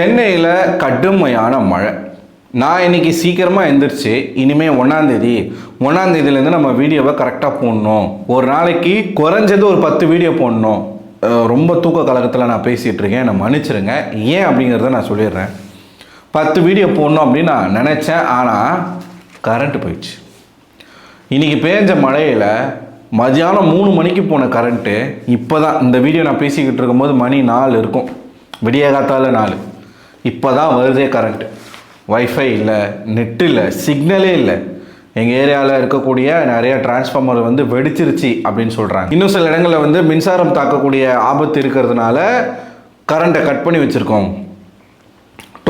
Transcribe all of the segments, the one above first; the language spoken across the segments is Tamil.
சென்னையில் கடுமையான மழை. நான் இன்னைக்கு சீக்கிரமாக எழுந்திரிச்சு இனிமேல் ஒன்றாந்தேதியிலேருந்து நம்ம வீடியோவை கரெக்டாக போடணும். ஒரு நாளைக்கு குறைஞ்சது ஒரு 10 வீடியோ போடணும். ரொம்ப தூக்க கலக்கத்தில் நான் பேசிகிட்டு இருக்கேன், என்னை மன்னிச்சிருங்க. ஏன் அப்படிங்கிறத நான் சொல்லிடுறேன். 10 வீடியோ போடணும் அப்படின்னு நான் நினச்சேன், ஆனால் கரண்ட்டு போயிடுச்சு. இன்றைக்கி பேஞ்ச மழையில் மதியானம் 3 மணிக்கு போன கரண்ட்டு இப்போ தான் இந்த வீடியோ நான் பேசிக்கிட்டு இருக்கும்போது மணி 4 இருக்கும், விடிய காத்தால 4. இப்போ தான் வருதே கரண்ட்டு. வைஃபை இல்லை, நெட்டு இல்லை, சிக்னலே இல்லை. எங்கள் ஏரியாவில் இருக்கக்கூடிய நிறைய டிரான்ஸ்ஃபார்மர் வெடிச்சிருச்சு அப்படின்னு சொல்கிறாங்க. இன்னும் சில இடங்களில் மின்சாரம் தாக்கக்கூடிய ஆபத்து இருக்கிறதுனால கரண்ட்டை கட் பண்ணி வச்சுருக்கோம்.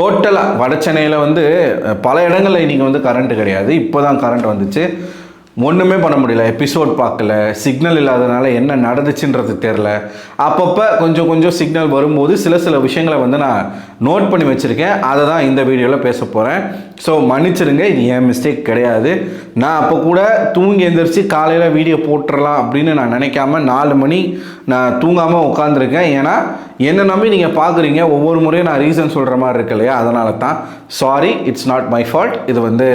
டோட்டலாக வட சென்னையில் பல இடங்களில் இன்றைக்கி கரண்ட்டு கிடையாது. இப்போ தான் கரண்ட் வந்துச்சு. ஒன்றுமே பண்ண முடியல, எபிசோட் பார்க்கல, சிக்னல் இல்லாதனால என்ன நடந்துச்சுன்றது தெரில. அப்பப்போ கொஞ்சம் சிக்னல் வரும்போது சில விஷயங்களை நான் நோட் பண்ணி வச்சுருக்கேன். அதை தான் இந்த வீடியோவில் பேச போகிறேன். ஸோ மன்னிச்சிருங்க, இது என் மிஸ்டேக் கிடையாது. நான் அப்போ கூட தூங்கி எழுந்திரிச்சு காலையில் வீடியோ போட்டுடலாம் அப்படின்னு நான் நினைக்காம 4 மணி நான் தூங்காமல் உட்காந்துருக்கேன். ஏன்னா என்னை நம்பி நீங்கள் பார்க்குறீங்க, ஒவ்வொரு முறையும் நான் ரீசன் சொல்கிற மாதிரி இருக்கு இல்லையா, அதனால தான். Sorry, it's not my fault. இது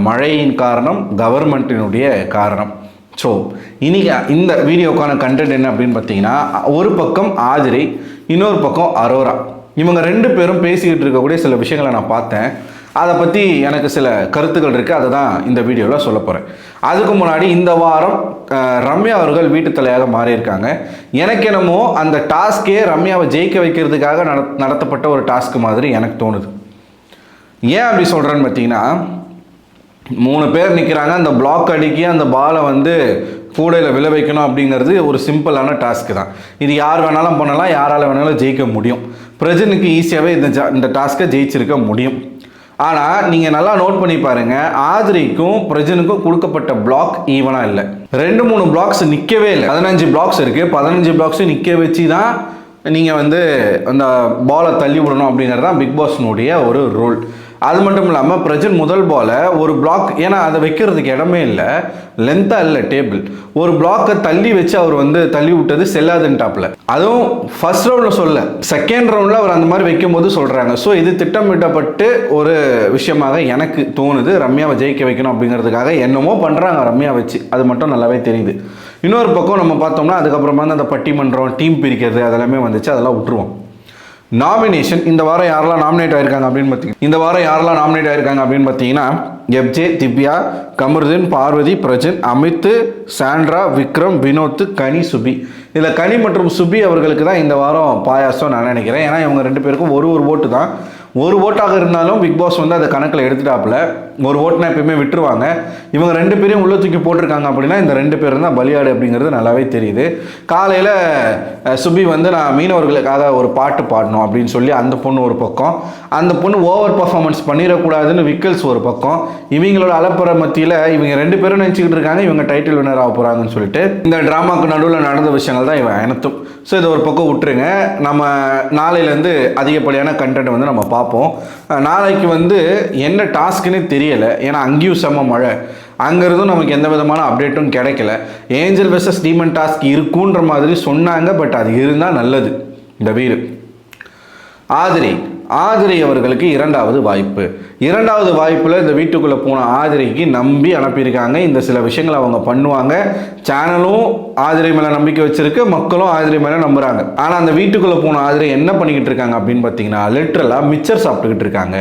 மழையின் காரணம், கவர்மெண்ட்டினுடைய காரணம். ஸோ இன்றைக்கி இந்த வீடியோக்கான கண்டென்ட் என்ன அப்படின்னு பார்த்தீங்கன்னா, ஒரு பக்கம் ஆதிரை, இன்னொரு பக்கம் அரோரா. இவங்க 2 பேரும் பேசிக்கிட்டு இருக்கக்கூடிய சில விஷயங்களை நான் பார்த்தேன். அதை பற்றி எனக்கு சில கருத்துக்கள் இருக்குது, அதை தான் இந்த வீடியோவில் சொல்ல போகிறேன். அதுக்கு முன்னாடி இந்த வாரம் ரம்யா அவர்கள் வீட்டு தலையாக மாறியிருக்காங்க. எனக்கு என்னமோ அந்த டாஸ்கே ரம்யாவை ஜெயிக்க வைக்கிறதுக்காக நடத்தப்பட்ட ஒரு டாஸ்க் மாதிரி எனக்கு தோணுது. ஏன் அப்படி சொல்கிறேன்னு பார்த்தீங்கன்னா, 3 பேர் நிற்கிறாங்க, அந்த பிளாக் அடிக்கி அந்த பாலை கூடையில் விழ வைக்கணும் அப்படிங்கிறது ஒரு சிம்பிளான டாஸ்க்கு தான். இது யார் வேணாலும் பண்ணலாம், யாரால் வேணாலும் ஜெயிக்க முடியும். பிரஜனுக்கு ஈஸியாகவே இந்த டாஸ்க்கை ஜெயிச்சிருக்க முடியும். ஆனால் நீங்கள் நல்லா நோட் பண்ணி பாருங்கள், ஆதிரிக்கும் பிரஜனுக்கும் கொடுக்கப்பட்ட பிளாக் ஈவனாக இல்லை. 2-3 பிளாக்ஸ் நிற்கவே இல்லை. 15 பிளாக்ஸ் இருக்குது. 15 பிளாக்ஸும் நிற்க வச்சு தான் நீங்கள் அந்த பாலை தள்ளி விடணும் அப்படிங்கிறது தான் பிக் பாஸ்னுடைய ஒரு ரூல். அது மட்டும் இல்லாமல் பிரஜன் முதல் பாலை ஒரு பிளாக், ஏன்னா அதை வைக்கிறதுக்கு இடமே இல்லை, லென்த்தாக இல்லை டேபிள், ஒரு பிளாக்கை தள்ளி வச்சு அவர் தள்ளி விட்டது செல்லாதுன்னு டாப்பில். அதுவும் ஃபர்ஸ்ட் ரவுண்டில் சொல்ல, செகண்ட் ரவுண்டில் அவர் அந்த மாதிரி வைக்கும்போது சொல்கிறாங்க. ஸோ இது திட்டமிட்டப்பட்டு ஒரு விஷயமாக எனக்கு தோணுது. ரம்யாவை ஜெயிக்க வைக்கணும் அப்படிங்கிறதுக்காக என்னமோ பண்ணுறாங்க ரம்யா வச்சு, அது மட்டும் நல்லாவே தெரியுது. இன்னொரு பக்கம் நம்ம பார்த்தோம்னா அதுக்கப்புறமா அந்த பட்டிமன்றம், டீம் பிரிக்கிறது அதெல்லாமே வந்துச்சு, அதெல்லாம் விட்டுருவோம். நாமினேஷன் இந்த வாரம் யாரெல்லாம் நாமினேட் ஆயிருக்காங்க அப்படின்னு பார்த்தீங்கன்னா எப்ஜே, திவ்யா, கமருதீன், பார்வதி, பிரஜன், அமித், சாண்ட்ரா, விக்ரம், வினோத், கனி, சுபி. இதில் கனி மற்றும் சுபி அவர்களுக்கு தான் இந்த வாரம் பாயாசம் நான் நினைக்கிறேன். ஏன்னா இவங்க 2 பேருக்கும் ஒரு ஓட்டு தான். ஒரு ஓட்டாக இருந்தாலும் பிக் பாஸ் அதை கணக்கில் எடுத்துட்டாப்புல. ஒரு ஓட்டுனா எப்பயுமே விட்டுருவாங்க. இவங்க 2 பேரையும் உள்ள தூக்கி போட்டிருக்காங்க அப்படின்னா இந்த 2 பேரும் தான் பலியாடு அப்படிங்கிறது நல்லாவே தெரியுது. காலையில் சுபி நான் மீனவர்களுக்காக ஒரு பாட்டு பாடணும் அப்படின்னு சொல்லி அந்த பொண்ணு ஒரு பக்கம், அந்த பொண்ணு ஓவர் பர்ஃபார்மன்ஸ் பண்ணிடக்கூடாதுன்னு விக்கல்ஸ் ஒரு பக்கம். இவங்களோட அலப்புற மத்தியில் இவங்க 2 பேரும் நினச்சிக்கிட்டு இருக்காங்க இவங்க டைட்டில் வினர் ஆக போகிறாங்கன்னு சொல்லிட்டு. இந்த ட்ராமாவுக்கு நடுவில் நடந்த விஷயங்கள் தான் இவன் அனைத்தும். ஸோ இதை ஒரு பக்கம் விட்டுருங்க. நம்ம நாளையிலேருந்து அதிகப்படியான கண்டென்ட் நம்ம பார்ப்போம். நாளைக்கு என்ன டாஸ்க்குன்னு தெரியலை, ஏன்னா அங்கேயும் செம்ம மழை, அங்கேருந்தும் நமக்கு எந்த விதமான அப்டேட்டும் கிடைக்கல. ஏஞ்சல் வெர்சஸ் டீமன் டாஸ்க் இருக்குன்ற மாதிரி சொன்னாங்க, பட் அது இருந்தால் நல்லது. இந்த வீடு ஆதிரை அவர்களுக்கு 2வது வாய்ப்பு. 2வது வாய்ப்பில் இந்த வீட்டுக்குள்ளே போன ஆதிரைக்கு நம்பி அனுப்பியிருக்காங்க. இந்த சில விஷயங்களை அவங்க பண்ணுவாங்க. சேனலும் ஆதிரை மேலே நம்பிக்கை வச்சிருக்கு, மக்களும் ஆதிரை மேலே நம்புகிறாங்க. ஆனால் அந்த வீட்டுக்குள்ளே போன ஆதிரை என்ன பண்ணிக்கிட்டு இருக்காங்க அப்படின்னு பார்த்தீங்கன்னா, லிட்ரலாக மிச்சர் சாப்பிட்டுக்கிட்டு இருக்காங்க.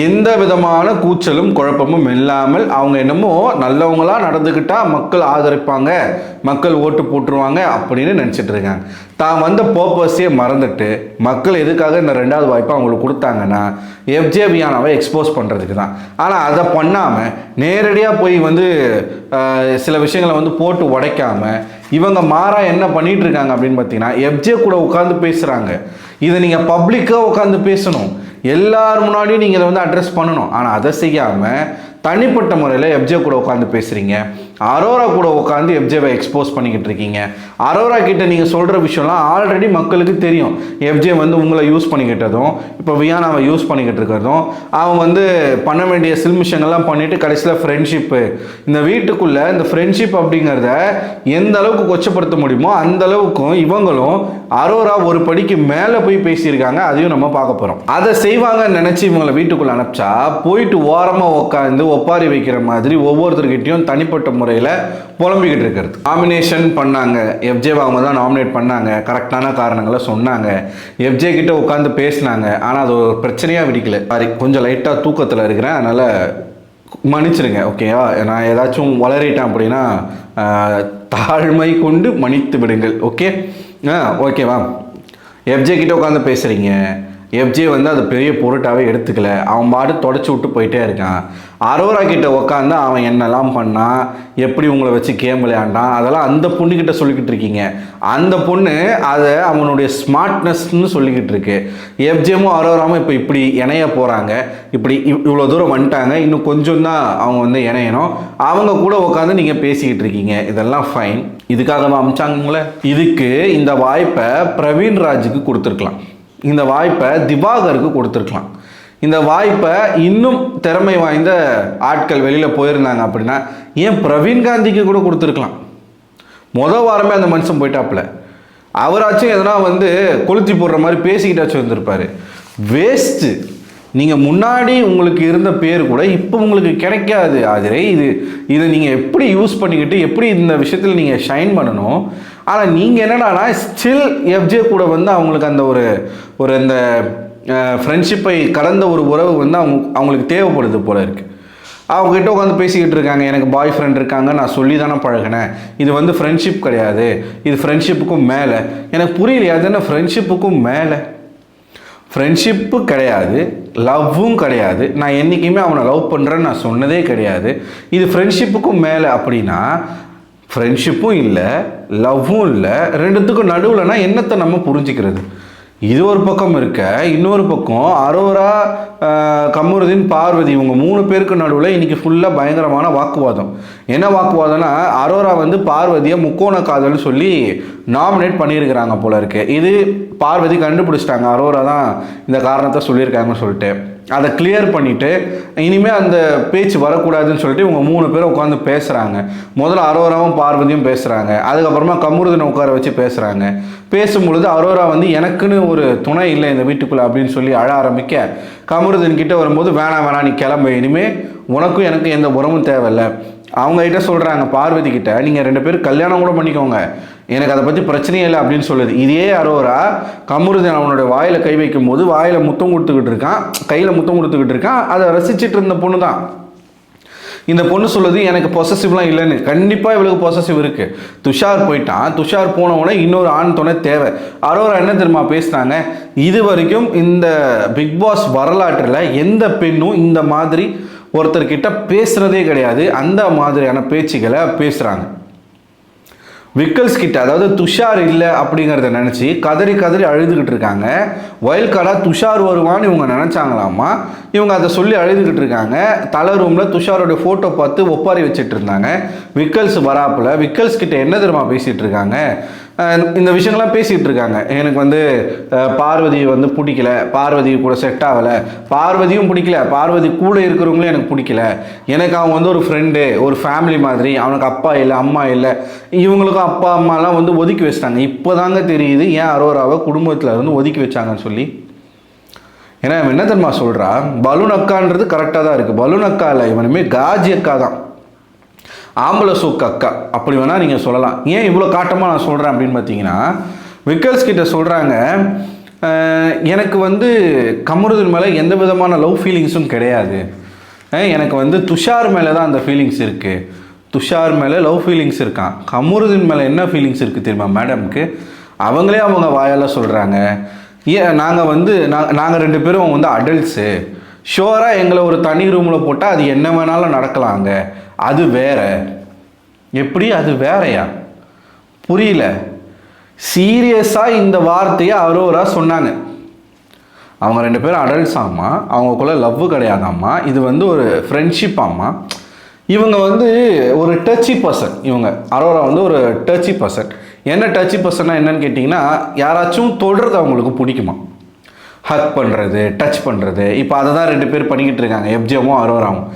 எந்த விதமான கூச்சலும் குழப்பமும் இல்லாமல் அவங்க என்னமோ நல்லவங்களாக நடந்துக்கிட்டால் மக்கள் ஆதரிப்பாங்க, மக்கள் ஓட்டு போட்டுருவாங்க அப்படின்னு நினச்சிட்டு இருக்காங்க. தான் பர்பஸே மறந்துட்டு மக்கள் எதுக்காக இந்த 2வது வாய்ப்பை அவங்களுக்கு கொடுத்தாங்கன்னா எஃப்ஜே வியானாவை எக்ஸ்போஸ் பண்ணுறதுக்கு தான். ஆனால் அதை பண்ணாமல் நேரடியாக போய் சில விஷயங்களை போட்டு உடைக்காமல் இவங்க மாறா என்ன பண்ணிகிட்டு இருக்காங்க அப்படின்னு பார்த்தீங்கன்னா, எஃப்ஜே கூட உட்காந்து பேசுகிறாங்க. இதை நீங்கள் பப்ளிக்காக உட்காந்து பேசணும், எல்லார் முன்னாடியும் நீங்கள் இதை அட்ரஸ் பண்ணணும். ஆனால் அதை செய்யாமல் தனிப்பட்ட முறையில் எஃப்ஜே கூட உட்காந்து பேசுகிறீங்க, அரோரா கூட உட்காந்து எஃப்ஜேவை எக்ஸ்போஸ் பண்ணிக்கிட்டு இருக்கீங்க. அரோரா கிட்ட நீங்கள் சொல்கிற விஷயம்லாம் ஆல்ரெடி மக்களுக்கு தெரியும். எஃப்ஜே வந்து உங்களை யூஸ் பண்ணிக்கிட்டதும், இப்போ வியானாவை யூஸ் பண்ணிக்கிட்டு இருக்கிறதும், அவன் வந்து பண்ண வேண்டிய சில்மிஷங்கள்லாம் பண்ணிவிட்டு கடைசியில் ஃப்ரெண்ட்ஷிப்பு, இந்த வீட்டுக்குள்ளே இந்த ஃப்ரெண்ட்ஷிப் அப்படிங்கிறத எந்த அளவுக்கு கொச்சப்படுத்த முடியுமோ அந்த அளவுக்கும் இவங்களும் அரோரா ஒரு படிக்கு மேலே போய் பேசியிருக்காங்க. அதையும் நம்ம பார்க்க போகிறோம். அதை செய்வாங்கன்னு நினச்சி இவங்களை வீட்டுக்குள்ளே அனுப்பிச்சா போயிட்டு ஓரமாக உட்காந்து ஒப்பாரி வைக்கிற மாதிரி ஒவ்வொருத்தர்கிட்டையும் தனிப்பட்ட முறையில் புலம்பிக்கிட்டு இருக்கிறது. நாமினேஷன் பண்ணாங்க, எஃப்ஜே அவங்க தான் நாமினேட் பண்ணாங்க, கரெக்டான காரணங்களை சொன்னாங்க, எஃப்ஜே கிட்ட உட்காந்து பேசினாங்க. ஆனால் அது ஒரு பிரச்சனையாக விடிக்கல. சாரி, கொஞ்சம் லைட்டாக தூக்கத்தில் இருக்கிறேன், அதனால் மன்னிச்சிருங்க. ஓகேவா? நான் ஏதாச்சும் வளரிட்டேன் அப்படின்னா தாழ்மை கொண்டு மன்னித்து விடுங்கள். ஓகே ஓகேவா? எஃப்ஜே கிட்ட உட்காந்து பேசுகிறீங்க, எஃப்ஜே வந்து அது பெரிய பொருட்டாகவே எடுத்துக்கல, அவன் பாட்டு தொடச்சி விட்டு போயிட்டே இருக்கான். அரோரா கிட்ட உட்காந்து அவன் என்னெல்லாம் பண்ணான், எப்படி உங்களை வச்சு கேம் விளையாண்டான், அதெல்லாம் அந்த பொண்ணுக்கிட்ட சொல்லிக்கிட்டு இருக்கீங்க. அந்த பொண்ணு அதை அவனுடைய ஸ்மார்ட்னஸ்ன்னு சொல்லிக்கிட்டு இருக்கு. எஃப்ஜேமும் அரோராமும் இப்போ இப்படி இணைய போகிறாங்க, இப்படி இவ்வளோ தூரம் வந்துட்டாங்க, இன்னும் கொஞ்சம் தான் அவங்க வந்து இணையணும், அவங்க கூட உட்காந்து நீங்கள் பேசிக்கிட்டு இருக்கீங்க. இதெல்லாம் ஃபைன். இதுக்காக தான் அமிச்சாங்களே. இதுக்கு இந்த வாய்ப்பை பிரவீன் ராஜுக்கு கொடுத்துருக்கலாம், இந்த வாய்ப்பை திவாகருக்கு கொடுத்துருக்கலாம், இந்த வாய்ப்பை இன்னும் திறமை வாய்ந்த ஆட்கள் வெளியில் போயிருந்தாங்க அப்படின்னா ஏன் பிரவீன் காந்திக்கு கூட கொடுத்துருக்கலாம். மொதல் வாரமே அந்த மனுஷன் போயிட்டாப்புல, அவராச்சும் எதனா வந்து கொளுத்தி போடுற மாதிரி பேசிக்கிட்டாச்சும் வந்திருப்பார். வேஸ்ட்டு. நீங்கள் முன்னாடி உங்களுக்கு இருந்த பேர் கூட இப்போ உங்களுக்கு கிடைக்காது. ஆதிரை, இதை நீங்கள் எப்படி யூஸ் பண்ணிக்கிட்டு எப்படி இந்த விஷயத்தில் நீங்கள் ஷைன் பண்ணணும். ஆனால் நீங்கள் என்னடானா ஸ்டில் எஃப்ஜே கூட வந்து அவங்களுக்கு அந்த ஒரு இந்த ஃப்ரெண்ட்ஷிப்பை கடந்த ஒரு உறவு வந்து அவங்களுக்கு தேவைப்படுது போல இருக்குது. அவங்ககிட்ட உட்காந்து பேசிக்கிட்டு இருக்காங்க, எனக்கு பாய் ஃப்ரெண்ட் இருக்காங்க, நான் சொல்லி தானே பழகினேன், இது வந்து ஃப்ரெண்ட்ஷிப் கிடையாது, இது ஃப்ரெண்ட்ஷிப்புக்கும் மேலே. எனக்கு புரியலையே, அது என்ன ஃப்ரெண்ட்ஷிப்புக்கும் மேலே? ஃப்ரெண்ட்ஷிப்பு கிடையாது, லவ்வும் கிடையாது. நான் என்றைக்குமே அவனை லவ் பண்ணுறேன்னு நான் சொன்னதே கிடையாது. இது ஃப்ரெண்ட்ஷிப்புக்கும் மேலே அப்படின்னா ஃப்ரெண்ட்ஷிப்பும் இல்லை, லவ்வும் இல்லை, ரெண்டுத்துக்கும் நடுவில்னா என்னத்தை நம்ம புரிஞ்சுக்கிறது? இது ஒரு பக்கம் இருக்க, இன்னொரு பக்கம் அரோரா, கமருதீன், பார்வதி இவங்க 3 பேருக்கு நடுவில் இன்றைக்கி ஃபுல்லாக பயங்கரமான வாக்குவாதம். என்ன வாக்குவாதம்னா அரோரா வந்து பார்வதியை முக்கோண காதல்னு சொல்லி நாமினேட் பண்ணியிருக்கிறாங்க போல இருக்கு. இது பார்வதி கண்டுபிடிச்சிட்டாங்க, அரோரா தான் இந்த காரணத்தை சொல்லியிருக்காங்கன்னு சொல்லிட்டு அதை கிளியர் பண்ணிவிட்டு இனிமேல் அந்த பேச்சு வரக்கூடாதுன்னு சொல்லிட்டு இவங்க 3 பேரும் உட்காந்து பேசுகிறாங்க. முதல்ல அரோராவும் பார்வதியும் பேசுகிறாங்க, அதுக்கப்புறமா கமருதீனை உட்கார வச்சு பேசுகிறாங்க. பேசும்பொழுது அரோரா வந்து எனக்குன்னு ஒரு துணை இல்லை இந்த வீட்டுக்குள்ளே அப்படின்னு சொல்லி அழ ஆரம்பிக்க, கமருதீன் கிட்ட வரும்போது வேணாம் நீ கிளம்பு, இனிமேல் உனக்கும் எனக்கு எந்த உறவும் தேவையில்லை. அவங்ககிட்ட சொல்கிறாங்க பார்வதி கிட்ட, நீங்கள் 2 பேரும் கல்யாணம் கூட பண்ணிக்கோங்க, எனக்கு அதை பற்றி பிரச்சனையே இல்லை அப்படின்னு சொல்லுது. இதே அரோரா கமருதீன் அவனுடைய வாயில் கை வைக்கும் போது வாயில் முத்தம் கொடுத்துக்கிட்டு இருக்கான், கையில் முத்தம் கொடுத்துக்கிட்டு இருக்கான். அதை ரசிச்சுட்டு இருந்த பொண்ணு தான் இந்த பொண்ணு சொல்லுது எனக்கு பொசசிவ்லாம் இல்லைன்னு. கண்டிப்பாக இவளுக்கு பொசசிவ் இருக்குது. துஷார் போயிட்டான், துஷார் போனவுடனே இன்னொரு ஆண் துணை தேவை. அரோரா என்ன தெரியுமா பேசுனாங்க, இது வரைக்கும் இந்த பிக் பாஸ் வரலாற்றில் எந்த பெண்ணும் இந்த மாதிரி ஒருத்தர்கிட்ட பேசுகிறதே கிடையாது, அந்த மாதிரியான பேச்சுகளை பேசுகிறாங்க. விக்கல்ஸ் கிட்ட, அதாவது துஷார் இல்லை அப்படிங்கிறத நினச்சி கதறி அழுதுகிட்டு இருக்காங்க. வைல்ட் கார்டாக துஷார் வருவான்னு இவங்க நினச்சாங்களாமா, இவங்க அதை சொல்லி அழுதுகிட்டு இருக்காங்க. தலை ரூமில் துஷாரோடைய ஃபோட்டோ பார்த்து ஒப்பாரி வச்சுட்டு இருந்தாங்க. விக்கல்ஸ் வராப்பில் விக்கல்ஸ் கிட்ட என்ன தெரியுமா பேசிகிட்டு இருக்காங்க, இந்த விஷயங்கள்லாம் பேசிகிட்டு இருக்காங்க. எனக்கு வந்து பார்வதி வந்து பிடிக்கல, பார்வதி கூட செட் ஆகலை, பார்வதியும் பிடிக்கல, பார்வதி கூட இருக்கிறவங்களும் எனக்கு பிடிக்கல, எனக்கு அவங்க வந்து ஒரு ஃப்ரெண்டு, ஒரு ஃபேமிலி மாதிரி, அவனுக்கு அப்பா இல்லை அம்மா இல்லை, இவங்களுக்கும் அப்பா அம்மாலாம் வந்து ஒதுக்கி வச்சிட்டாங்க. இப்போ தாங்க தெரியுது ஏன் அரோராவை குடும்பத்தில் இருந்து ஒதுக்கி வச்சாங்கன்னு சொல்லி. ஏன்னா இவன் என்ன தெரியுமா சொல்கிறா, பலூன் அக்கான்றது கரெக்டாக தான் இருக்குது, பலூன் அக்கா இல்லை, இவனுமே காஜி அக்கா தான், ஆம்பளை சூக்கு அக்கா அப்படி வேணால் நீங்கள் சொல்லலாம். ஏன் இவ்வளோ காட்டமாக நான் சொல்கிறேன் அப்படின்னு பார்த்தீங்கன்னா, விக்கல்ஸ் கிட்ட சொல்கிறாங்க, எனக்கு வந்து கமருதீன் மேலே எந்த விதமான லவ் ஃபீலிங்ஸும் கிடையாது, எனக்கு வந்து துஷார் மேலே தான் அந்த ஃபீலிங்ஸ் இருக்குது, துஷார் மேலே லவ் ஃபீலிங்ஸ் இருக்கான், கமருதீன் மேலே என்ன ஃபீலிங்ஸ் இருக்குது தெரியுமா மேடம்க்கு, அவங்களே அவங்க வாயால் சொல்கிறாங்க. ஏன் நாங்கள் வந்து நாங்கள் 2 பேரும் வந்து அடல்ட்ஸு, ஷோராக எங்களை ஒரு தனி ரூமில் போட்டால் அது என்ன வேணாலும் நடக்கலாங்க, அது வேற. எப்படி அது வேறையா? புரியல. சீரியஸாக இந்த வார்த்தையை அரோரா சொன்னாங்க. அவங்க 2 பேரும் அடல்ட்ஸ் ஆமா, அவங்களுக்குள்ள லவ் கிடையாதாம்மா, இது வந்து ஒரு ஃப்ரெண்ட்ஷிப் ஆமா. இவங்க வந்து ஒரு டச்சி பர்சன். இவங்க அரோரா வந்து ஒரு டச்சி பர்சன். என்ன டச்சி பர்சன்னா என்னன்னு கேட்டிங்கன்னா, யாராச்சும் தொடுறது அவங்களுக்கு பிடிக்குமா, ஹக் பண்ணுறது, டச் பண்ணுறது. இப்போ அதை தான் 2 பேர் பண்ணிக்கிட்டு இருக்காங்க, எஃப்ஜேவும் அரோராவும்.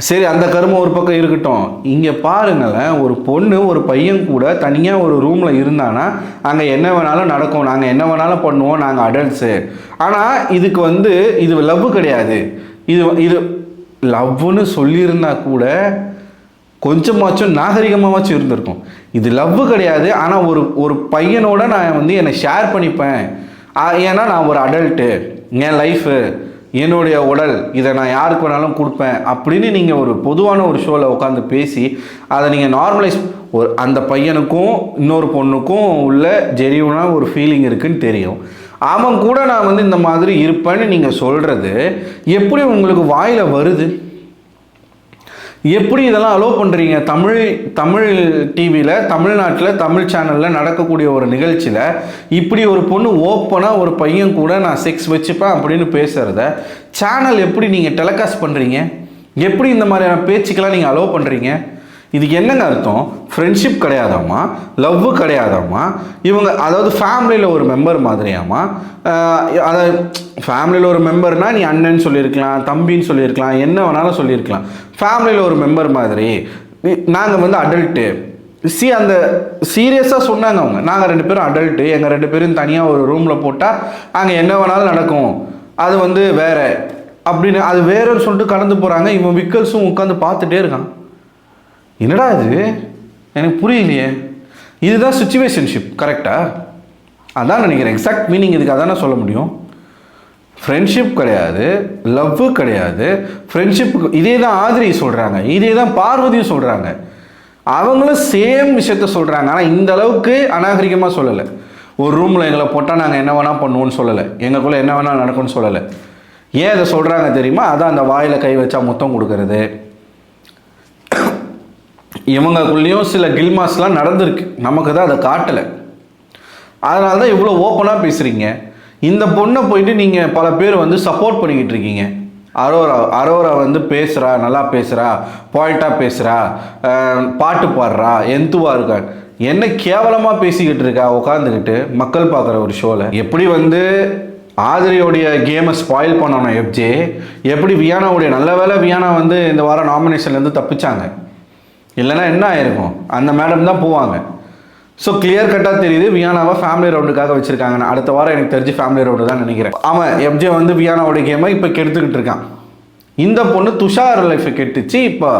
சரி, அந்த கருமம் ஒரு பக்கம் இருக்கட்டும். இங்கே பாருங்களேன், ஒரு பொண்ணு ஒரு பையன் கூட தனியாக ஒரு ரூமில் இருந்தானா அங்கே என்ன வேணாலும் நடக்கும், நாங்கள் என்ன வேணாலும் பண்ணுவோம், நாங்கள் அடல்ட்ஸு. ஆனால் இதுக்கு வந்து இது லவ் கிடையாது. இது லவ்னு சொல்லியிருந்தா கூட கொஞ்சமாச்சும் நாகரிகமாகச்சும் இருந்திருக்கும். இது லவ் கிடையாது. ஆனால் ஒரு பையனோட நான் வந்து என்னை ஷேர் பண்ணிப்பேன், ஏன்னா நான் ஒரு அடல்ட்டு, என் லைஃபு, என்னுடைய உடல், இதை நான் யாருக்கு வேணாலும் கொடுப்பேன் அப்படின்னு நீங்கள் ஒரு பொதுவான ஒரு ஷோவில் உட்காந்து பேசி அதை நீங்கள் நார்மலைஸ், அந்த பையனுக்கும் இன்னொரு பொண்ணுக்கும் உள்ள ஜெனியூனாக ஒரு ஃபீலிங் இருக்குன்னு தெரியும். அவன் கூட நான் வந்து இந்த மாதிரி இருப்பேன்னு நீங்கள் சொல்கிறது எப்படி உங்களுக்கு வாயில் வருது? எப்படி இதெல்லாம் அலோவ் பண்ணுறீங்க? தமிழ் டிவியில், தமிழ்நாட்டில், தமிழ் சேனலில் நடக்கக்கூடிய ஒரு நிகழ்ச்சியில் இப்படி ஒரு பொண்ணு ஓப்பனாக ஒரு பையன் கூட நான் செக்ஸ் வச்சுப்பேன் அப்படின்னு பேசுகிறத சேனல் எப்படி நீங்கள் டெலிகாஸ்ட் பண்ணுறீங்க? எப்படி இந்த மாதிரியான பேச்சுக்கெல்லாம் நீங்கள் அலோவ் பண்ணுறீங்க? இதுக்கு என்னங்க அர்த்தம்? ஃப்ரெண்ட்ஷிப் கிடையாதாம்மா, லவ் கிடையாதாம்மா. இவங்க அதாவது ஃபேமிலியில் ஒரு மெம்பர் மாதிரியாம்மா. அதாவது ஃபேமிலியில் ஒரு மெம்பர்னால் நீ அண்ணன்னு சொல்லியிருக்கலாம், தம்பின்னு சொல்லியிருக்கலாம், என்ன வேணாலும் சொல்லியிருக்கலாம். ஃபேமிலியில் ஒரு மெம்பர் மாதிரி நாங்கள் வந்து அடல்ட்டு. அந்த சீரியஸாக சொன்னாங்க அவங்க, நாங்கள் 2 பேரும் அடல்ட்டு, எங்கள் 2 பேரும் தனியாக ஒரு ரூமில் போட்டால் அங்கே என்ன வேணாலும் நடக்கும், அது வந்து வேற அப்படின்னு, அது வேறன்னு சொல்லிட்டு கடந்து போகிறாங்க. இவன் விக்கல்ஸும் உட்காந்து பார்த்துட்டே இருக்கான். என்னடா இது, எனக்கு புரியலையே. இதுதான் சிச்சுவேஷன்ஷிப் கரெக்டா? அதான் நினைக்கிறேன். எக்ஸாக்ட் மீனிங் இதுக்கு அதானே சொல்ல முடியும். ஃப்ரெண்ட்ஷிப் கிடையாது, லவ் கிடையாது. ஃப்ரெண்ட்ஷிப்புக்கு இதே தான் ஆதிரி சொல்கிறாங்க, இதே தான் பார்வதியும் சொல்கிறாங்க. அவங்களும் சேம் விஷயத்த சொல்கிறாங்க. ஆனால் இந்த அளவுக்கு அநாகரிகமாக சொல்லலை. ஒரு ரூமில் எங்களை போட்டால் நாங்கள் என்ன வேணால் பண்ணுவோன்னு சொல்லலை, எங்களுக்குள்ளே என்ன வேணால் நடக்கும்னு சொல்லலை. ஏன் அதை சொல்கிறாங்க தெரியுமா? அதான் அந்த வாயில் கை வச்சா முத்தம் கொடுக்கறது, இவங்களுக்குள்ளேயும் சில கில்மாஸ்லாம் நடந்திருக்கு, நமக்கு தான் அதை காட்டலை. அதனால தான் இவ்வளோ ஓப்பனாக பேசுகிறீங்க. இந்த பொண்ணை போயிட்டு நீங்கள் பல பேர் வந்து சப்போர்ட் பண்ணிக்கிட்டு இருக்கீங்க. அரோரா வந்து பேசுகிறா, நல்லா பேசுகிறா, பாயிண்ட்டாக பேசுகிறா, பாட்டு பாடுறா, எந்துவாக இருக்கா, என்ன கேவலமாக பேசிக்கிட்டு இருக்கா உட்காந்துக்கிட்டு மக்கள் பார்க்குற ஒரு ஷோவில். எப்படி வந்து ஆதிரியோடைய கேமை ஸ்பாயில் பண்ணணும் எஃப்ஜே, எப்படி வியானாவுடைய, நல்ல வேலை வியானா வந்து இந்த வாரம் நாமினேஷன்லேருந்து தப்பிச்சாங்க, இல்லைன்னா என்ன ஆயிருக்கும், அந்த மேடம் தான் போவாங்க. ஸோ கிளியர் கட்டாக தெரியுது வியானாவை ஃபேமிலி ரவுண்டுக்காக வச்சுருக்காங்கன்னு. அடுத்த வாரம் எனக்கு தெரிஞ்சு ஃபேமிலி ரவுண்டு தான் நினைக்கிறேன். அவன் எஃப்ஜே வந்து வியானாவுடைய கேமை இப்போ கெடுத்துக்கிட்டு இருக்கான். இந்த பொண்ணு துஷார் லைஃப்பை கெட்டுச்சு, இப்போ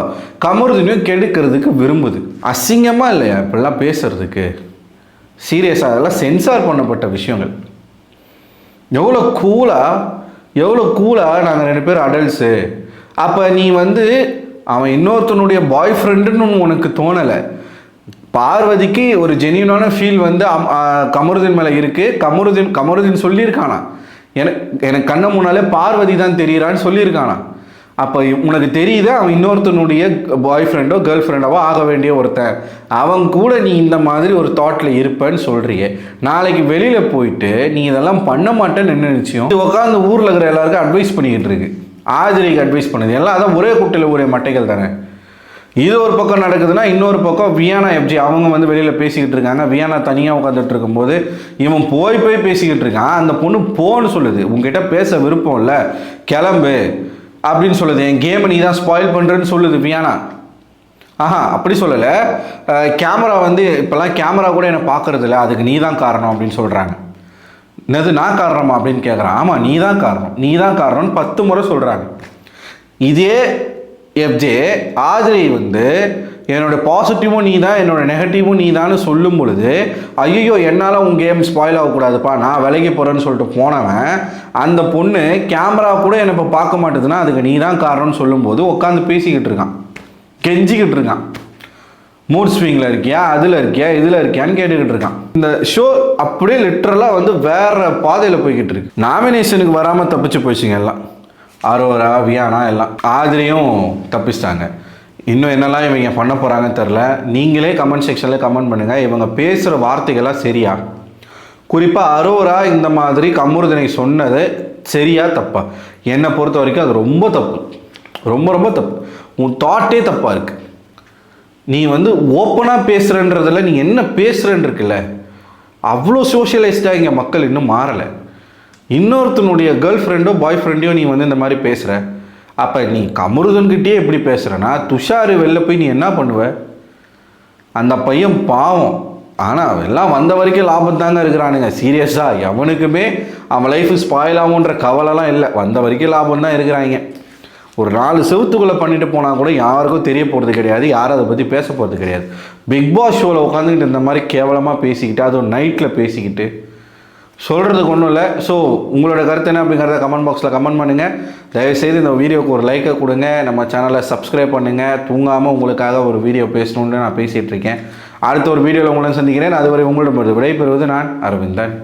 கமருதினையும் கெடுக்கிறதுக்கு விரும்புது. அசிங்கமாக இல்லையா இப்படிலாம் பேசுறதுக்கு? சீரியஸாக அதெல்லாம் சென்சார் பண்ணப்பட்ட விஷயங்கள். எவ்வளோ கூலாக நாங்கள் 2 பேர் அடல்ட்ஸு. அப்போ நீ வந்து அவன் இன்னொருத்தனுடைய பாய் ஃப்ரெண்டுன்னு உனக்கு தோணலை. பார்வதிக்கு ஒரு ஜெனியூனான ஃபீல் வந்து கமருதீன் மேலே இருக்குது. கமருதீன் சொல்லியிருக்கானா, எனக்கு கண்ண முன்னாலே பார்வதி தான் தெரிகிறான்னு சொல்லியிருக்கானா. அப்போ உனக்கு தெரியுது அவன் இன்னொருத்தனுடைய பாய் ஃப்ரெண்டோ கேர்ள் ஃப்ரெண்டோவோ ஆக வேண்டிய ஒருத்தன். அவன் கூட நீ இந்த மாதிரி ஒரு தாட்டில் இருப்பேன்னு சொல்கிறியே, நாளைக்கு வெளியில் போயிட்டு நீ இதெல்லாம் பண்ண மாட்டேன்னு என்ன நிச்சயம்? இது உட்காந்து ஊரில் இருக்கிற எல்லாருக்கும் அட்வைஸ் பண்ணிக்கிட்டு இருக்கு. ஆதிரிக்கு அட்வைஸ் பண்ணுது, எல்லாம் அதான் ஒரே குட்டையில் ஒரே மட்டைகள் தானே. இது ஒரு பக்கம் நடக்குதுன்னா இன்னொரு பக்கம் வியானா எஃப்ஜே அவங்க வந்து வெளியில் பேசிக்கிட்டு இருக்காங்க. வியானா தனியாக உட்காந்துட்டு இருக்கும்போது இவன் போய் பேசிக்கிட்டு இருக்கான். அந்த பொண்ணு போன்னு சொல்லுது, உங்ககிட்ட பேச விருப்பம் இல்லை, கிளம்பு அப்படின்னு சொல்லுது. என் கேமை நீ தான் ஸ்பாயில் பண்ணுறேன்னு சொல்லுது வியானா. அப்படி சொல்லலை, கேமரா வந்து இப்போல்லாம் கேமரா கூட என்னை பார்க்கறது இல்லை, அதுக்கு நீ தான் காரணம் அப்படின்னு சொல்கிறாங்க. என்னது நான் காரணமா அப்படின்னு கேட்குறான். ஆமாம் நீ தான் காரணம்னு 10 முறை சொல்கிறாங்க. இதே எஃப்ஜே ஆதிரி வந்து என்னோட பாசிட்டிவும் நீ தான், என்னோட நெகட்டிவும் நீ தான் சொல்லும் பொழுது, ஐயோ என்னால் உன் கேம் ஸ்பாயில் ஆகக்கூடாதுப்பா, நான் விலகி போகிறேன்னு சொல்லிட்டு போனவன், அந்த பொண்ணு கேமரா கூட என்னை இப்போ பார்க்க மாட்டேதுன்னா அதுக்கு நீ தான் காரணம்னு சொல்லும்போது உட்காந்து பேசிக்கிட்டு இருக்கான், கெஞ்சிக்கிட்டு இருக்கான். மூட் ஸ்விங்கில் இருக்கியா, அதில் இருக்கியா, இதில் இருக்கியான்னு கேட்டுக்கிட்டு இருக்கான். இந்த ஷோ அப்படியே லிட்ரலாக வந்து வேற பாதையில் போய்கிட்டு இருக்கு. நாமினேஷனுக்கு வராமல் தப்பிச்சு போயிடுச்சுங்க எல்லாம். அரோரா, வியானா எல்லாம். ஆதிரியும் தப்பிச்சிட்டாங்க. இன்னும் என்னெல்லாம் இவங்க பண்ண போகிறாங்கன்னு தெரில. நீங்களே கமெண்ட் செக்ஷனில் கமெண்ட் பண்ணுங்கள், இவங்க பேசுகிற வார்த்தைகள்லாம் சரியா? குறிப்பாக அரோரா இந்த மாதிரி கமருதீனை சொன்னது சரியா தப்பா? என்னை பொறுத்த வரைக்கும் அது ரொம்ப தப்பு, ரொம்ப ரொம்ப தப்பு. உன் தாட்டே தப்பாக இருக்குது. நீ வந்து ஓப்பனாக பேசுகிறன்றதில் நீ என்ன பேசுகிறன்னு இருக்குல்ல, அவ்வளோ சோஷியலைஸ்டாக இங்கே மக்கள் இன்னும் மாறலை. இன்னொருத்தனுடைய கேர்ள் ஃப்ரெண்டோ பாய் ஃப்ரெண்டையோ நீ வந்து இந்த மாதிரி பேசுகிற, அப்போ நீ கமருதன்கிட்டே எப்படி பேசுகிறனா துஷார் வெளில போய் நீ என்ன பண்ணுவ? அந்த பையன் பாவம். ஆனால் எல்லாம் வந்த வரைக்கும் லாபம் தாங்க இருக்கிறானுங்க. சீரியஸாக எவனுக்குமே அவன் லைஃப் ஸ்பாயில் ஆகுன்ற கவலைலாம் இல்லை. வந்த வரைக்கும் லாபம் தான் இருக்கிறாங்க. ஒரு 4 செவத்துக்குள்ளே பண்ணிட்டு போனால் கூட யாருக்கும் தெரிய போகிறது கிடையாது, யாரும் அதை பற்றி பேச போகிறது கிடையாது. பிக் பாஸ் ஷோவில் உட்காந்துக்கிட்டு இந்த மாதிரி கேவலமாக பேசிக்கிட்டு, அதுவும் நைட்டில் பேசிக்கிட்டு சொல்கிறதுக்கு ஒன்றும் இல்லை. ஸோ உங்களோட கருத்து என்ன அப்படிங்கிறத கமெண்ட் பாக்ஸில் கமெண்ட் பண்ணுங்கள். தயவுசெய்து இந்த வீடியோவுக்கு ஒரு லைக்கை கொடுங்க, நம்ம சேனலை சப்ஸ்கிரைப் பண்ணுங்கள். தூங்காமல் உங்களுக்காக ஒரு வீடியோ பேசணுன்னு நான் பேசிகிட்டு இருக்கேன். அடுத்த ஒரு வீடியோவில் உங்களை சந்திக்கிறேன். அதுவரை உங்களிடம் விடைபெறுவது நான் அரவிந்தன்.